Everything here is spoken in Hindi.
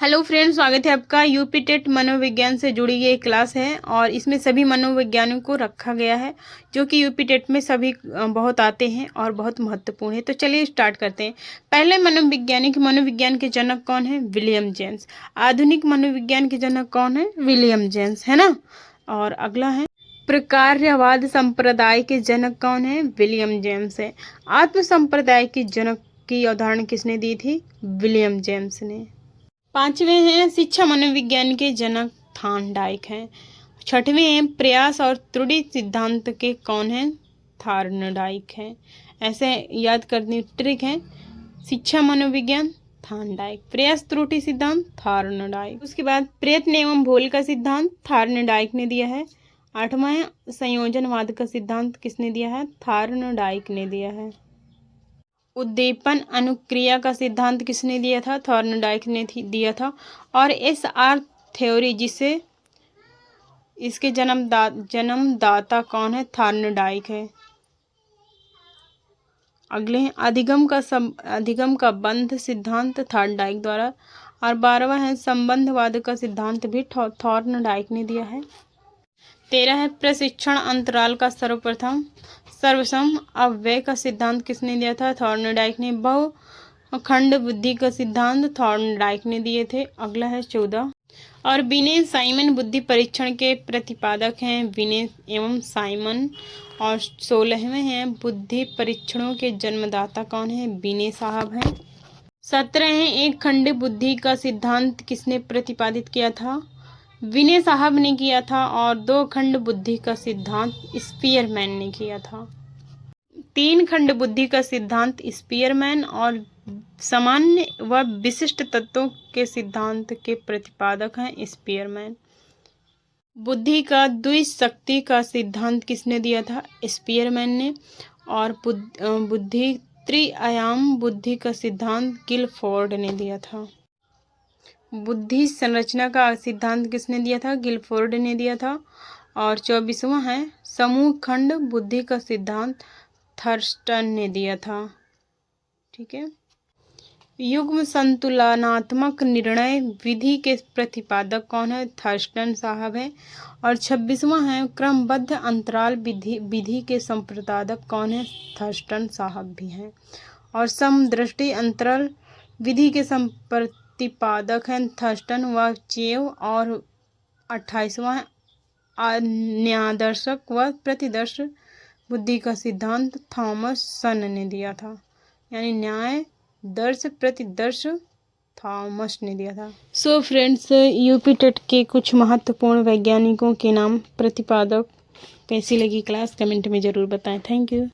हेलो फ्रेंड्स, स्वागत है आपका। यूपी टेट मनोविज्ञान से जुड़ी ये क्लास है और इसमें सभी मनोविज्ञानों को रखा गया है जो कि यूपी टेट में सभी बहुत आते हैं और बहुत महत्वपूर्ण है। तो चलिए स्टार्ट करते हैं। पहले मनोविज्ञान के जनक कौन है? William James. आधुनिक मनोविज्ञान के जनक कौन है? विलियम जेम्स, है ना। और अगला है प्रकार्यवाद संप्रदाय के जनक कौन है? विलियम जेम्स है। आत्म संप्रदाय के जनक की अवधारणा किसने दी थी? विलियम जेम्स ने। पांचवें हैं शिक्षा मनोविज्ञान के जनक थॉर्नडाइक हैं। छठवें हैं प्रयास और त्रुटि सिद्धांत के कौन हैं? थॉर्नडाइक हैं। ऐसे याद करनी ट्रिक है। शिक्षा मनोविज्ञान थॉर्नडाइक, प्रयास त्रुटि सिद्धांत थॉर्नडाइक। उसके बाद प्रयत्न एवं भूल का सिद्धांत थॉर्नडाइक ने दिया है। आठवां है संयोजनवाद का सिद्धांत किसने दिया है? थॉर्नडाइक ने दिया है। उद्दीपन अनुक्रिया का सिद्धांत किसने दिया था? थॉर्नडाइक ने दिया था। और SR थ्योरी जिसे इसके जन्मदाता कौन है? थॉर्नडाइक है। अगले हैं अधिगम का बंध सिद्धांत थॉर्नडाइक द्वारा। और 12वां है संबंधवाद का सिद्धांत भी थॉर्नडाइक ने दिया है। 13 है प्रशिक्षण अंतराल का सर्वसम अव्यय का सिद्धांत किसने दिया था? थॉर्नडाइक ने। बहुखंड बुद्धि का सिद्धांत थॉर्नडाइक ने दिए थे। अगला है 14 और विने साइमन बुद्धि परीक्षण के प्रतिपादक हैं विने एवं साइमन। और 16वें हैं बुद्धि परीक्षणों के जन्मदाता कौन है? विने साहब हैं। 17 हैं एक खंड बुद्धि का सिद्धांत किसने प्रतिपादित किया था? विने साहब ने किया था। और 2 खंड बुद्धि का सिद्धांत स्पीयरमैन ने किया था। 3 खंड बुद्धि का सिद्धांत स्पीयरमैन और सामान्य व विशिष्ट तत्वों के सिद्धांत के प्रतिपादक हैं स्पीयरमैन। बुद्धि का द्विशक्ति का सिद्धांत किसने दिया था? स्पीयरमैन ने। और बुद्धि त्रिआयाम बुद्धि का सिद्धांत गिलफोर्ड ने दिया था। बुद्धि संरचना का सिद्धांत किसने दिया था? गिलफोर्ड ने दिया था। और 24वां है समूह खंड बुद्धि का सिद्धांत थर्स्टन ने दिया था। ठीक है। युग्म संतुलनात्मक निर्णय विधि के प्रतिपादक कौन है? थर्स्टन साहब है। और 26वां है क्रमबद्ध अंतराल विधि के संप्रदायक कौन है? थर्स्टन साहब भी हैं। और समदृष्टि अंतराल विधि के प्रतिपादक हैं थर्स्टन व चेव। और 28वां न्यायदर्शक व प्रतिदर्श बुद्धि का सिद्धांत थॉमस सन ने दिया था। यानी न्याय दर्श प्रतिदर्श थॉमस ने दिया था। सो फ्रेंड्स, यूपी टेट के कुछ महत्वपूर्ण वैज्ञानिकों के नाम प्रतिपादक। कैसी लगी क्लास कमेंट में ज़रूर बताएं। Thank you.